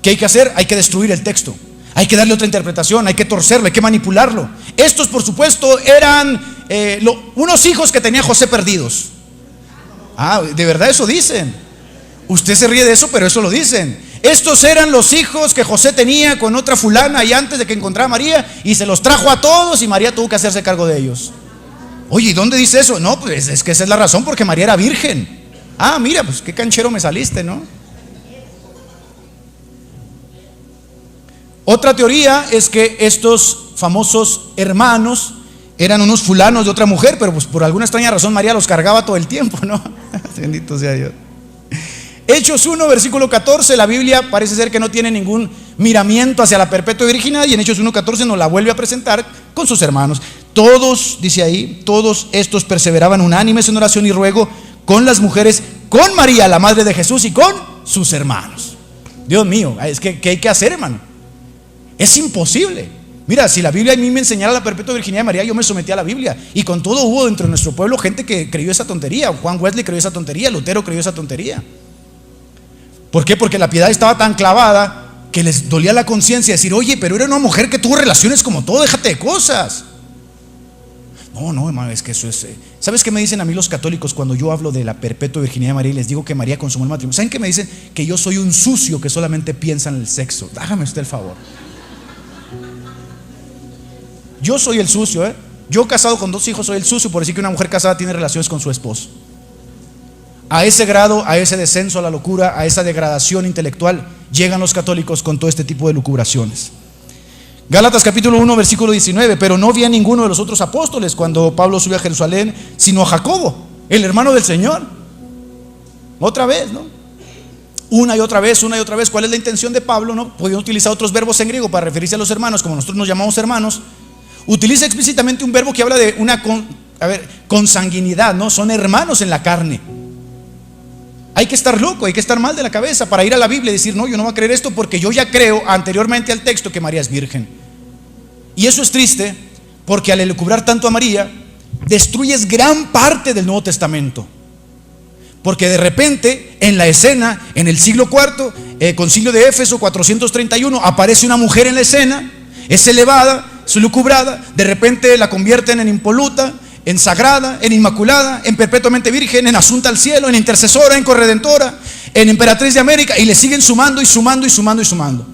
¿Qué hay que hacer? Hay que destruir el texto, hay que darle otra interpretación, hay que torcerlo, hay que manipularlo. Estos por supuesto eran unos hijos que tenía José perdidos. De verdad eso dicen. Usted se ríe de eso, pero eso lo dicen. Estos eran los hijos que José tenía con otra fulana y antes de que encontrara a María, y se los trajo a todos y María tuvo que hacerse cargo de ellos. Oye, ¿y dónde dice eso? No, pues es que esa es la razón, porque María era virgen. Mira, pues qué canchero me saliste, ¿no? Otra teoría es que estos famosos hermanos eran unos fulanos de otra mujer, pero pues por alguna extraña razón María los cargaba todo el tiempo, ¿no? Bendito sea Dios. Hechos 1 versículo 14, la Biblia parece ser que no tiene ningún miramiento hacia la perpetua virginidad, y en Hechos 1:14 nos la vuelve a presentar con sus hermanos. Todos, dice ahí, todos estos perseveraban unánimes en oración y ruego con las mujeres, con María, la madre de Jesús, y con sus hermanos. Dios mío, es que ¿qué hay que hacer, hermano? Es imposible. Mira, si la Biblia a mí me enseñara la perpetua virginidad de María, yo me sometía a la Biblia. Y con todo hubo dentro de nuestro pueblo gente que creyó esa tontería. Juan Wesley creyó esa tontería, Lutero creyó esa tontería. ¿Por qué? Porque la piedad estaba tan clavada que les dolía la conciencia decir, oye, pero era una mujer que tuvo relaciones como todo, déjate de cosas. No, hermano, es que eso es... ¿Sabes qué me dicen a mí los católicos cuando yo hablo de la perpetua virginidad de María y les digo que María consumó el matrimonio? ¿Saben qué me dicen? Que yo soy un sucio que solamente piensa en el sexo. Hágame usted el favor. Yo soy el sucio, Yo casado con 2 hijos soy el sucio por decir que una mujer casada tiene relaciones con su esposo. A ese grado, a ese descenso a la locura, a esa degradación intelectual llegan los católicos con todo este tipo de lucubraciones. Gálatas capítulo 1 versículo 19, pero no vi a ninguno de los otros apóstoles cuando Pablo subió a Jerusalén, sino a Jacobo, el hermano del Señor. Otra vez, ¿no? Una y otra vez. ¿Cuál es la intención de Pablo? ¿No? Podía utilizar otros verbos en griego para referirse a los hermanos, como nosotros nos llamamos hermanos. Utiliza explícitamente un verbo que habla de una consanguinidad, ¿no? Son hermanos en la carne. Hay que estar loco, hay que estar mal de la cabeza para ir a la Biblia y decir, no, yo no voy a creer esto porque yo ya creo anteriormente al texto que María es virgen. Y eso es triste porque al elucubrar tanto a María destruyes gran parte del Nuevo Testamento. Porque de repente en la escena, en el siglo IV, concilio de Éfeso 431, aparece una mujer en la escena, es elevada, es lucubrada, de repente la convierten en impoluta, en sagrada, en inmaculada, en perpetuamente virgen, en asunta al cielo, en intercesora, en corredentora, en emperatriz de América, y le siguen sumando y sumando y sumando y sumando.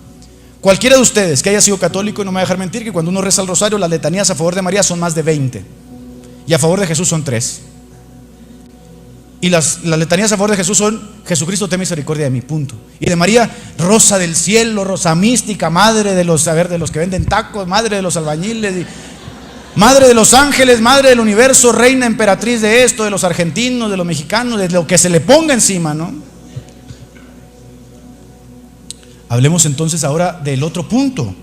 Cualquiera de ustedes que haya sido católico, no me va a dejar mentir que cuando uno reza el rosario, las letanías a favor de María son más de 20 y a favor de Jesús son 3. Y las letanías a favor de Jesús son: Jesucristo, ten misericordia de mí, punto. Y de María, rosa del cielo, rosa mística, madre de los que venden tacos, madre de los albañiles, madre de los ángeles, madre del universo, reina, emperatriz de esto, de los argentinos, de los mexicanos, de lo que se le ponga encima, ¿no? Hablemos entonces ahora del otro punto.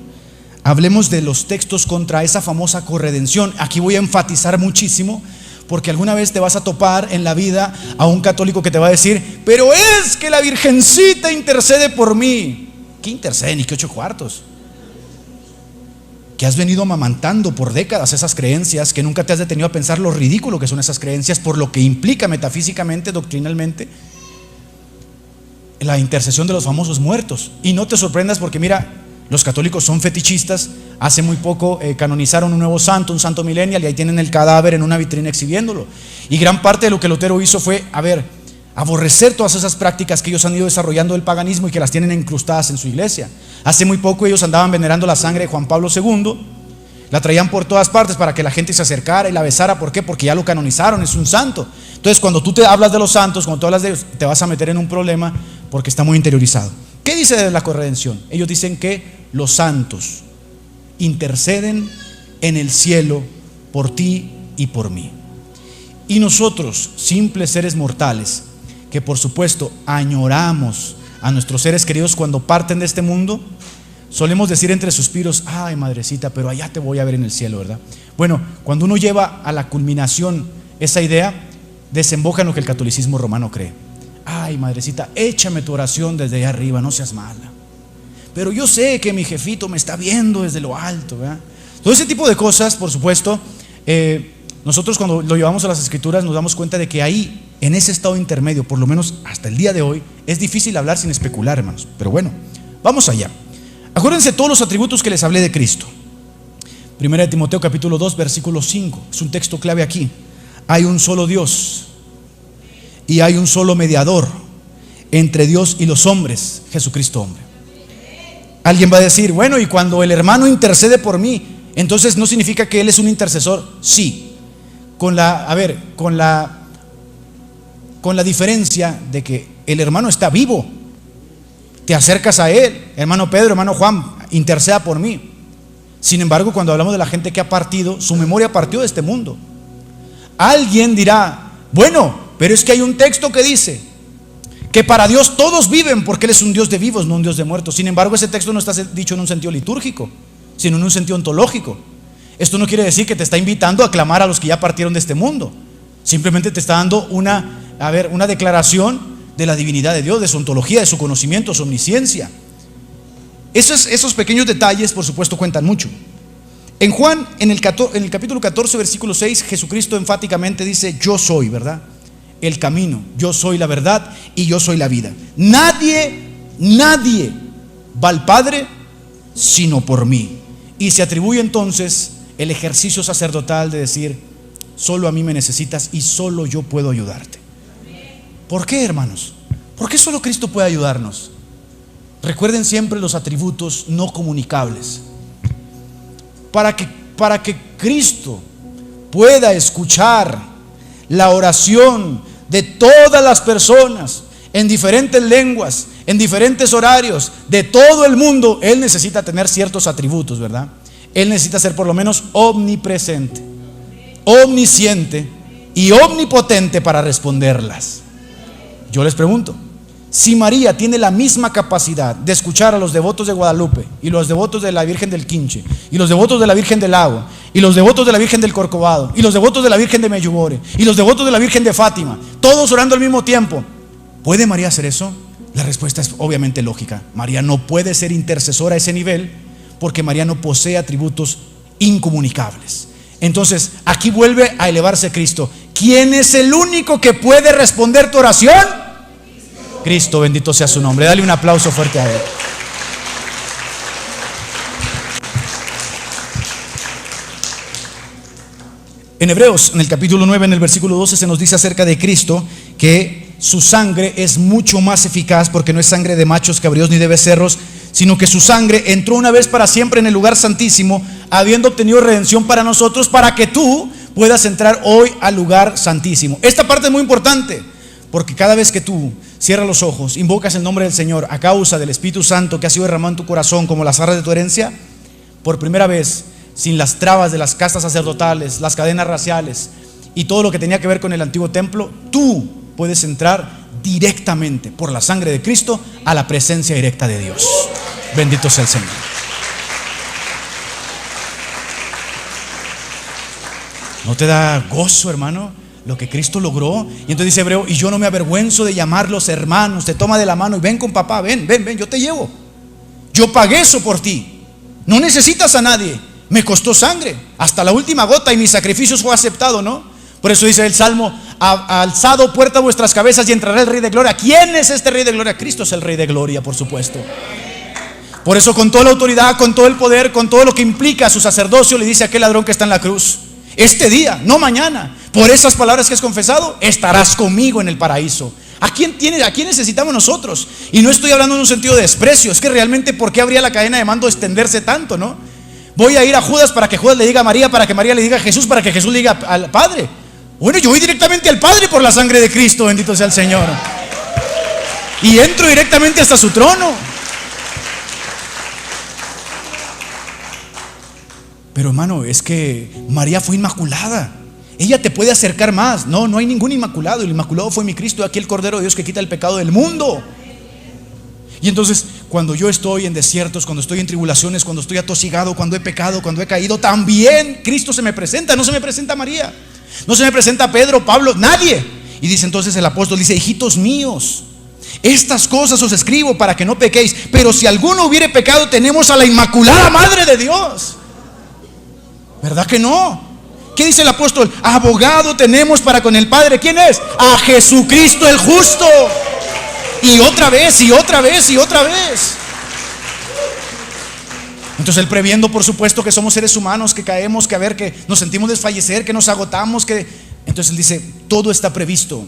Hablemos de los textos contra esa famosa corredención. Aquí voy a enfatizar muchísimo, porque alguna vez te vas a topar en la vida a un católico que te va a decir: pero es que la Virgencita intercede por mí. ¿Qué intercede? Ni que 8 cuartos. Que has venido amamantando por décadas esas creencias, que nunca te has detenido a pensar lo ridículo que son esas creencias, por lo que implica metafísicamente, doctrinalmente, la intercesión de los famosos muertos. Y no te sorprendas porque mira, Los católicos son fetichistas. Hace muy poco canonizaron un nuevo santo, un santo millennial, y ahí tienen el cadáver en una vitrina exhibiéndolo. Y gran parte de lo que Lutero hizo fue, aborrecer todas esas prácticas que ellos han ido desarrollando del paganismo y que las tienen incrustadas en su iglesia. Hace muy poco ellos andaban venerando la sangre de Juan Pablo II, la traían por todas partes para que la gente se acercara y la besara. ¿Por qué? Porque ya lo canonizaron, es un santo. Entonces, cuando tú te hablas de los santos, cuando tú hablas de ellos, te vas a meter en un problema porque está muy interiorizado. ¿Qué dice de la corredención? Ellos dicen que los santos interceden en el cielo por ti y por mí. Y nosotros, simples seres mortales, que por supuesto añoramos a nuestros seres queridos cuando parten de este mundo, solemos decir entre suspiros: ay, madrecita, pero allá te voy a ver en el cielo, ¿verdad? Bueno, cuando uno lleva a la culminación esa idea, desemboca en lo que el catolicismo romano cree. Ay, madrecita, échame tu oración desde allá arriba, no seas mala. Pero yo sé que mi jefito me está viendo desde lo alto, ¿verdad? Todo ese tipo de cosas, por supuesto, nosotros cuando lo llevamos a las escrituras nos damos cuenta de que ahí, en ese estado intermedio, por lo menos hasta el día de hoy, es difícil hablar sin especular, hermanos. Pero bueno, vamos allá. Acuérdense todos los atributos que les hablé de Cristo. 1 Timoteo capítulo 2 versículo 5, es un texto clave aquí. Hay un solo Dios y hay un solo mediador entre Dios y los hombres, Jesucristo hombre. Alguien va a decir: bueno, y cuando el hermano intercede por mí, entonces ¿no significa que él es un intercesor? Sí, con la diferencia de que el hermano está vivo. Te acercas a él: hermano Pedro, hermano Juan, interceda por mí. Sin embargo, cuando hablamos de la gente que ha partido, su memoria partió de este mundo. Alguien dirá: bueno, pero es que hay un texto que dice que para Dios todos viven, porque Él es un Dios de vivos, no un Dios de muertos. Sin embargo, ese texto no está dicho en un sentido litúrgico, sino en un sentido ontológico. Esto no quiere decir que te está invitando a clamar a los que ya partieron de este mundo. Simplemente te está dando una declaración de la divinidad de Dios, de su ontología, de su conocimiento, su omnisciencia. Esos pequeños detalles, por supuesto, cuentan mucho. En Juan, en el capítulo 14, versículo 6, Jesucristo enfáticamente dice: yo soy, ¿verdad?, el camino, yo soy la verdad y yo soy la vida. Nadie va al Padre sino por mí. Y se atribuye entonces el ejercicio sacerdotal de decir: solo a mí me necesitas y solo yo puedo ayudarte. ¿Por qué, hermanos? ¿Por qué solo Cristo puede ayudarnos? Recuerden siempre los atributos no comunicables. Para que Cristo pueda escuchar la oración de todas las personas en diferentes lenguas, en diferentes horarios, de todo el mundo, Él necesita tener ciertos atributos, ¿verdad? Él necesita ser por lo menos omnipresente, omnisciente y omnipotente para responderlas. Yo les pregunto: si María tiene la misma capacidad de escuchar a los devotos de Guadalupe y los devotos de la Virgen del Quinche y los devotos de la Virgen del Lago y los devotos de la Virgen del Corcovado y los devotos de la Virgen de Medjugorje y los devotos de la Virgen de Fátima, todos orando al mismo tiempo, ¿puede María hacer eso? La respuesta es obviamente lógica. María no puede ser intercesora a ese nivel porque María no posee atributos incomunicables. Entonces aquí vuelve a elevarse Cristo. ¿Quién es el único que puede responder tu oración? Cristo, bendito sea su nombre. Dale un aplauso fuerte a Él. En Hebreos, en el capítulo 9, en el versículo 12, se nos dice acerca de Cristo que su sangre es mucho más eficaz, porque no es sangre de machos cabríos ni de becerros, sino que su sangre entró una vez para siempre en el lugar santísimo, habiendo obtenido redención para nosotros, para que tú puedas entrar hoy al lugar santísimo. Esta parte es muy importante, porque cada vez que tú cierras los ojos, invocas el nombre del Señor a causa del Espíritu Santo que ha sido derramado en tu corazón como las arras de tu herencia, por primera vez, sin las trabas de las castas sacerdotales, las cadenas raciales y todo lo que tenía que ver con el antiguo templo, tú puedes entrar directamente por la sangre de Cristo a la presencia directa de Dios. Bendito sea el Señor. ¿No te da gozo, hermano, lo que Cristo logró? Y entonces dice Hebreo: y yo no me avergüenzo de llamarlos hermanos. Te toma de la mano y ven con papá, ven, yo te llevo. Yo pagué eso por ti. No necesitas a nadie. Me costó sangre hasta la última gota y mi sacrificio fue aceptado, ¿no? Por eso dice el Salmo: alzado puerta vuestras cabezas y entrará el Rey de Gloria. ¿Quién es este Rey de Gloria? Cristo es el Rey de Gloria, por supuesto. Por eso, con toda la autoridad, con todo el poder, con todo lo que implica su sacerdocio, le dice a aquel ladrón que está en la cruz: este día, no mañana, por esas palabras que has confesado, estarás conmigo en el paraíso. ¿A quién necesitamos nosotros? Y no estoy hablando en un sentido de desprecio. Es que realmente, ¿por qué habría la cadena de mando extenderse tanto, no? Voy a ir a Judas para que Judas le diga a María, para que María le diga a Jesús, para que Jesús le diga al Padre. Bueno, yo voy directamente al Padre por la sangre de Cristo, bendito sea el Señor. Y entro directamente hasta su trono. Pero hermano, es que María fue inmaculada. Ella te puede acercar más. No, no hay ningún inmaculado. El inmaculado fue mi Cristo, aquí el Cordero de Dios que quita el pecado del mundo. Y entonces, cuando yo estoy en desiertos, cuando estoy en tribulaciones, cuando estoy atosigado, cuando he pecado, cuando he caído, también Cristo se me presenta. No se me presenta María, no se me presenta Pedro, Pablo, nadie. Y dice entonces el apóstol, dice: hijitos míos, estas cosas os escribo para que no pequéis. Pero si alguno hubiere pecado, tenemos a la Inmaculada Madre de Dios. ¿Verdad que no? ¿Qué dice el apóstol? Abogado tenemos para con el Padre. ¿Quién es? A Jesucristo el justo. Y otra vez, y otra vez, y otra vez. Entonces él, previendo por supuesto que somos seres humanos, que caemos, que nos sentimos desfallecer, que nos agotamos, entonces él dice: todo está previsto.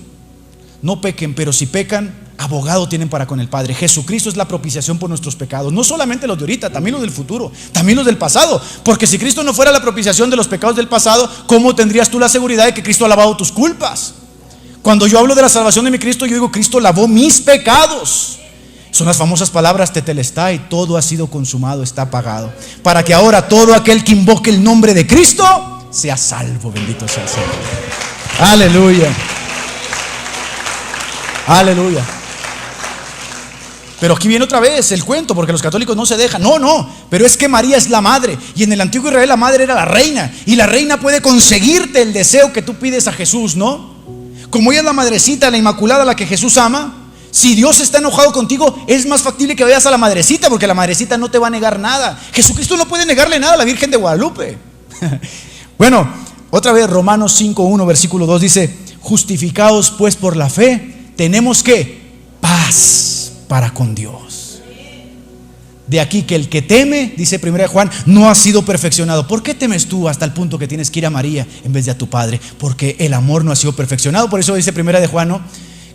No pequen, pero si pecan, abogado tienen para con el Padre. Jesucristo es la propiciación por nuestros pecados. No solamente los de ahorita, también los del futuro, también los del pasado. Porque si Cristo no fuera la propiciación de los pecados del pasado, ¿cómo tendrías tú la seguridad de que Cristo ha lavado tus culpas? Cuando yo hablo de la salvación de mi Cristo, yo digo: Cristo lavó mis pecados. Son las famosas palabras tetelestai: todo ha sido consumado, está pagado. Para que ahora todo aquel que invoque el nombre de Cristo sea salvo. Bendito sea el Señor. Aleluya. Aleluya. Pero aquí viene otra vez el cuento, porque los católicos no se dejan. No, pero es que María es la madre. Y en el antiguo Israel la madre era la reina. Y la reina puede conseguirte el deseo que tú pides a Jesús, ¿no? Como ella es la madrecita, la inmaculada, la que Jesús ama. Si Dios está enojado contigo, es más factible que vayas a la madrecita, porque la madrecita no te va a negar nada. Jesucristo no puede negarle nada a la Virgen de Guadalupe. Bueno, otra vez Romanos 5:1 versículo 2 dice: justificados pues por la fe, tenemos que paz para con Dios. De aquí que el que teme, dice 1 Juan, no ha sido perfeccionado. ¿Por qué temes tú hasta el punto que tienes que ir a María en vez de a tu padre? Porque el amor no ha sido perfeccionado. Por eso dice 1 Juan, ¿no?,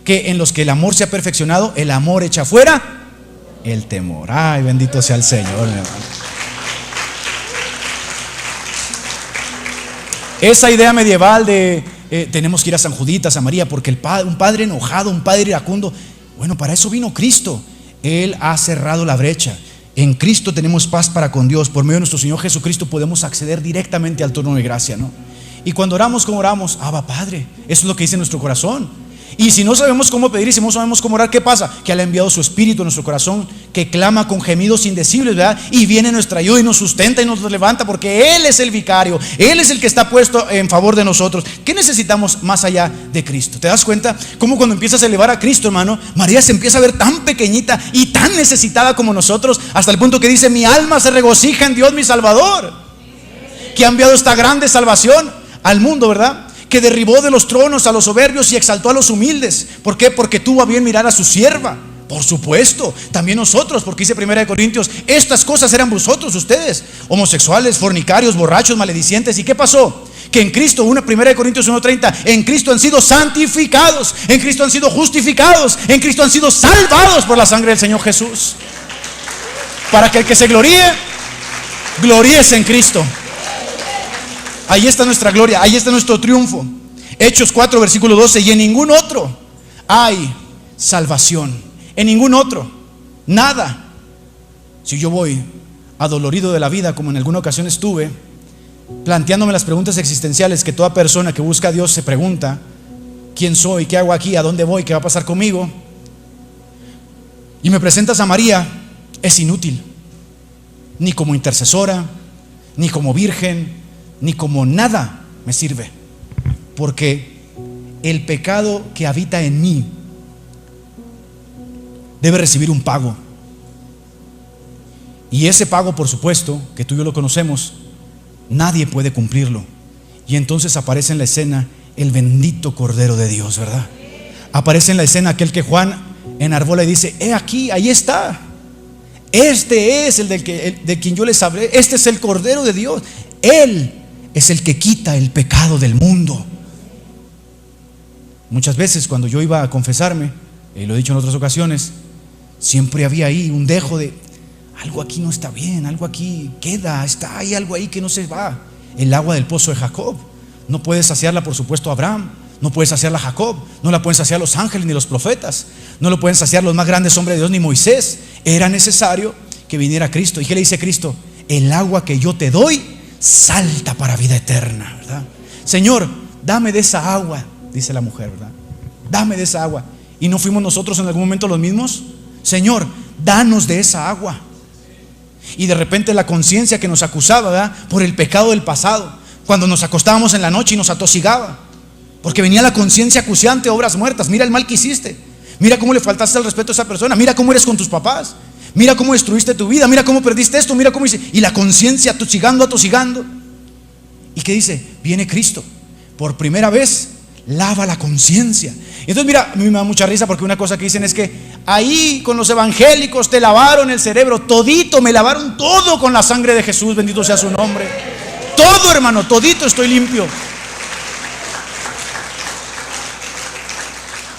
que en los que el amor se ha perfeccionado, el amor echa fuera el temor. Ay, bendito sea el Señor, mi hermano. Esa idea medieval de tenemos que ir a San Juditas, a María, porque un padre enojado, un padre iracundo. Bueno, para eso vino Cristo. Él ha cerrado la brecha. En Cristo tenemos paz para con Dios. Por medio de nuestro Señor Jesucristo podemos acceder directamente al trono de gracia, ¿no? Y cuando oramos, ¿cómo oramos? Abba, Padre. Eso es lo que dice nuestro corazón. Y si no sabemos cómo pedir, y si no sabemos cómo orar, ¿qué pasa? Que Él ha enviado su Espíritu a nuestro corazón, que clama con gemidos indecibles, ¿verdad? Y viene nuestra ayuda y nos sustenta y nos levanta, porque Él es el vicario, Él es el que está puesto en favor de nosotros. ¿Qué necesitamos más allá de Cristo? ¿Te das cuenta? Cómo cuando empiezas a elevar a Cristo, hermano, María se empieza a ver tan pequeñita y tan necesitada como nosotros, hasta el punto que dice: mi alma se regocija en Dios mi Salvador, que ha enviado esta grande salvación al mundo, ¿verdad? Que derribó de los tronos a los soberbios y exaltó a los humildes. ¿Por qué? Porque tuvo a bien mirar a su sierva. Por supuesto, también nosotros, porque dice 1 Corintios: estas cosas eran vosotros, ustedes, homosexuales, fornicarios, borrachos, maledicientes. ¿Y qué pasó? Que en Cristo, 1 Corintios 1:30, en Cristo han sido santificados, en Cristo han sido justificados, en Cristo han sido salvados por la sangre del Señor Jesús. Para que el que se gloríe, gloríese en Cristo. Ahí está nuestra gloria, ahí está nuestro triunfo. Hechos 4 versículo 12: y en ningún otro hay salvación, en ningún otro, nada. Si yo voy adolorido de la vida, como en alguna ocasión estuve, planteándome las preguntas existenciales que toda persona que busca a Dios se pregunta: ¿quién soy? ¿Qué hago aquí? ¿A dónde voy? ¿Qué va a pasar conmigo? Y me presentas a María, es inútil, ni como intercesora, ni como virgen, ni como nada me sirve, porque el pecado que habita en mí debe recibir un pago. Y ese pago, por supuesto, que tú y yo lo conocemos, nadie puede cumplirlo. Y entonces aparece en la escena el bendito Cordero de Dios, ¿verdad? Aparece en la escena aquel que Juan enarbola y dice: aquí, ahí está. Este es el de quien yo les hablé. Este es el Cordero de Dios. Él es el que quita el pecado del mundo. Muchas veces cuando yo iba a confesarme, lo he dicho en otras ocasiones, siempre había ahí un dejo de algo aquí no está bien, algo aquí queda, está ahí algo ahí que no se va. El agua del pozo de Jacob, no puedes saciarla por supuesto Abraham, no puedes saciarla Jacob, no la pueden saciar los ángeles ni los profetas, no lo pueden saciar los más grandes hombres de Dios ni Moisés. Era necesario que viniera Cristo. ¿Y qué le dice Cristo? El agua que yo te doy salta para vida eterna, ¿verdad? Señor, dame de esa agua, dice la mujer, ¿verdad? Dame de esa agua. ¿Y no fuimos nosotros en algún momento los mismos? Señor, danos de esa agua. Y de repente la conciencia que nos acusaba, ¿verdad?, por el pecado del pasado, cuando nos acostábamos en la noche y nos atosigaba, porque venía la conciencia acuciante, obras muertas. Mira el mal que hiciste, mira cómo le faltaste al respeto a esa persona, mira cómo eres con tus papás, mira cómo destruiste tu vida, mira cómo perdiste esto, mira cómo hice. Y la conciencia atosigando. ¿Y qué dice? Viene Cristo, por primera vez lava la conciencia. Entonces mira, a mí me da mucha risa porque una cosa que dicen es que ahí con los evangélicos te lavaron el cerebro, todito, me lavaron todo con la sangre de Jesús, bendito sea su nombre. Todo, hermano, todito estoy limpio.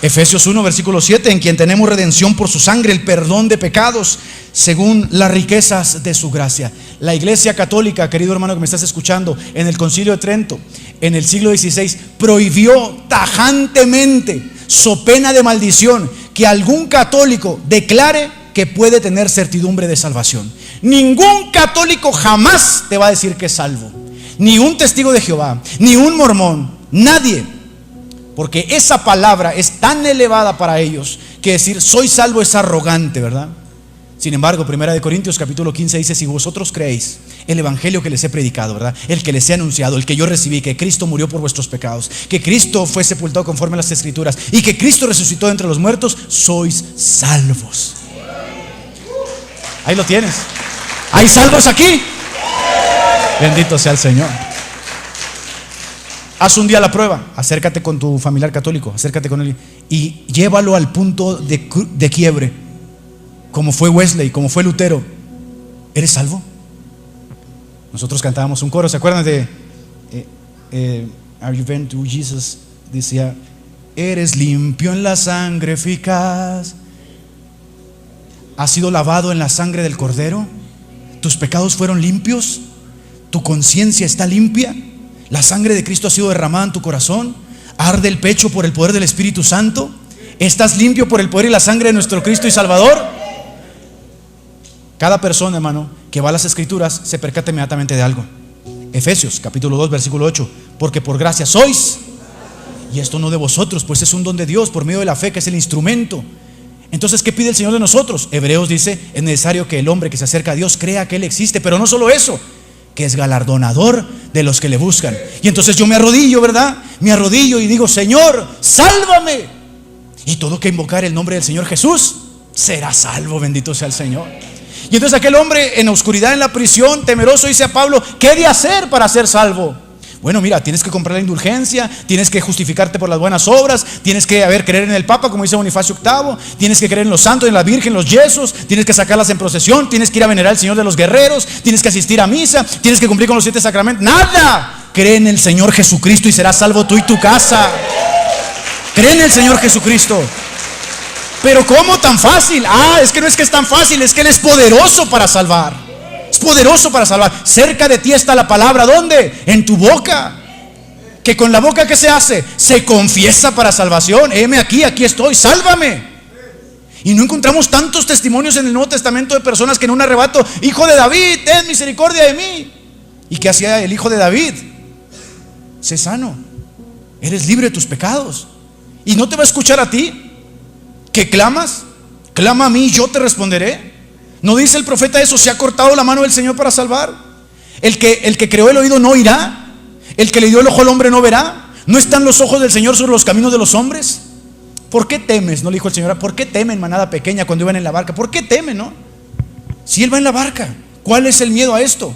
Efesios 1 versículo 7, en quien tenemos redención por su sangre, el perdón de pecados según las riquezas de su gracia. La Iglesia Católica, querido hermano que me estás escuchando, en el Concilio de Trento, en el siglo XVI, prohibió tajantemente, so pena de maldición, que algún católico declare que puede tener certidumbre de salvación. Ningún católico jamás te va a decir que es salvo, ni un testigo de Jehová, ni un mormón, nadie. Porque esa palabra es tan elevada para ellos que decir soy salvo es arrogante, ¿verdad? Sin embargo, 1 Corintios capítulo 15 dice: si vosotros creéis el evangelio que les he predicado, ¿verdad?, el que les he anunciado, el que yo recibí, que Cristo murió por vuestros pecados, que Cristo fue sepultado conforme a las escrituras y que Cristo resucitó de entre los muertos, sois salvos. Ahí lo tienes. ¿Hay salvos aquí? Bendito sea el Señor. Haz un día la prueba, acércate con tu familiar católico, acércate con él y llévalo al punto de quiebre, como fue Wesley, como fue Lutero. ¿Eres salvo? Nosotros cantábamos un coro, ¿se acuerdan de Are you bent to Jesus? Decía: eres limpio en la sangre eficaz. ¿Has sido lavado en la sangre del Cordero? ¿Tus pecados fueron limpios? ¿Tu conciencia está limpia? ¿La sangre de Cristo ha sido derramada en tu corazón? ¿Arde el pecho por el poder del Espíritu Santo? ¿Estás limpio por el poder y la sangre de nuestro Cristo y Salvador? Cada persona, hermano, que va a las Escrituras se percata inmediatamente de algo. Efesios capítulo 2 versículo 8: porque por gracia sois, y esto no de vosotros, pues es un don de Dios por medio de la fe, que es el instrumento. Entonces, ¿qué pide el Señor de nosotros? Hebreos dice: es necesario que el hombre que se acerca a Dios crea que Él existe, pero no solo eso, que es galardonador de los que le buscan. Y entonces yo me arrodillo, ¿verdad? Me arrodillo y digo: Señor, sálvame. Y todo que invocar el nombre del Señor Jesús será salvo, bendito sea el Señor. Y entonces aquel hombre en la oscuridad, en la prisión, temeroso, dice a Pablo: ¿qué he de hacer para ser salvo? Bueno, mira, tienes que comprar la indulgencia, tienes que justificarte por las buenas obras, tienes que creer en el Papa, como dice Bonifacio VIII, tienes que creer en los santos, en la Virgen, los yesos, tienes que sacarlas en procesión, tienes que ir a venerar al Señor de los guerreros, tienes que asistir a misa, tienes que cumplir con los 7 sacramentos. Nada. Cree en el Señor Jesucristo y serás salvo tú y tu casa. Cree en el Señor Jesucristo. Pero ¿cómo tan fácil? Es que no es que es tan fácil, es que Él es poderoso para salvar. Es poderoso para salvar. Cerca de ti está la palabra. ¿Dónde? En tu boca. Que con la boca, ¿qué se hace? Se confiesa para salvación. Heme aquí estoy, sálvame. Y no encontramos tantos testimonios en el Nuevo Testamento de personas que en un arrebato: hijo de David, ten misericordia de mí. ¿Y qué hacía el hijo de David? Sé sano, eres libre de tus pecados. Y no te va a escuchar a ti que clamas. Clama a mí y yo te responderé. ¿No dice el profeta eso? ¿Se ha cortado la mano del Señor para salvar? El que creó el oído no oirá, el que le dio el ojo al hombre no verá. ¿No están los ojos del Señor sobre los caminos de los hombres? ¿Por qué temes? No le dijo el Señor: ¿por qué temen, manada pequeña, cuando iban en la barca? ¿Por qué temen, no? Si Él va en la barca, ¿cuál es el miedo a esto?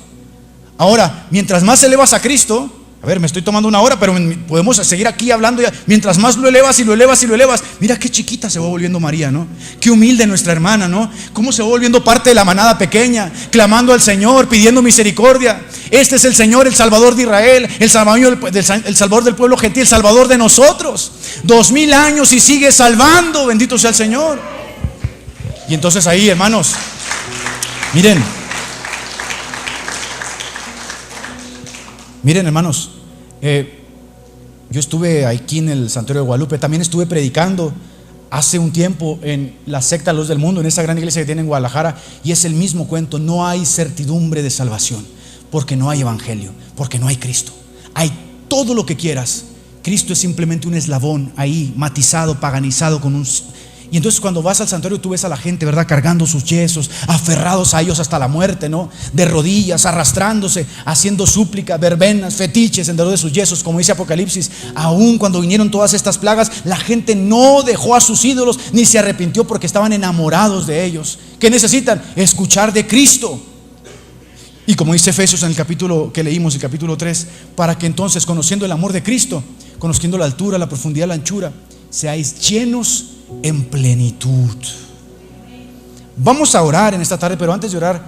Ahora, mientras más elevas a Cristo, A ver, me estoy tomando una hora, pero podemos seguir aquí hablando ya. Mientras más lo elevas y lo elevas y lo elevas. Mira qué chiquita se va volviendo María, ¿no? Qué humilde nuestra hermana, ¿no? Cómo se va volviendo parte de la manada pequeña, clamando al Señor, pidiendo misericordia. Este es el Señor, el Salvador de Israel, el Salvador del pueblo gentil, el Salvador de nosotros. 2000 años y sigue salvando, bendito sea el Señor. Y entonces ahí, hermanos, miren, hermanos, yo estuve aquí en el Santuario de Guadalupe, también estuve predicando hace un tiempo en la secta Luz del Mundo, en esa gran iglesia que tiene en Guadalajara, y es el mismo cuento. No hay certidumbre de salvación, porque no hay evangelio, porque no hay Cristo. Hay todo lo que quieras, Cristo es simplemente un eslabón ahí, matizado, paganizado con un... Y entonces cuando vas al santuario tú ves a la gente, ¿verdad?, cargando sus yesos, aferrados a ellos hasta la muerte, ¿no? De rodillas, arrastrándose, haciendo súplica, verbenas, fetiches en derredor de sus yesos, como dice Apocalipsis. Aún cuando vinieron todas estas plagas, la gente no dejó a sus ídolos ni se arrepintió, porque estaban enamorados de ellos. ¿Qué necesitan? Escuchar de Cristo. Y como dice Efesios en el capítulo que leímos, el capítulo 3, para que entonces, conociendo el amor de Cristo, conociendo la altura, la profundidad, la anchura, seáis llenos en plenitud. Vamos a orar en esta tarde, pero antes de orar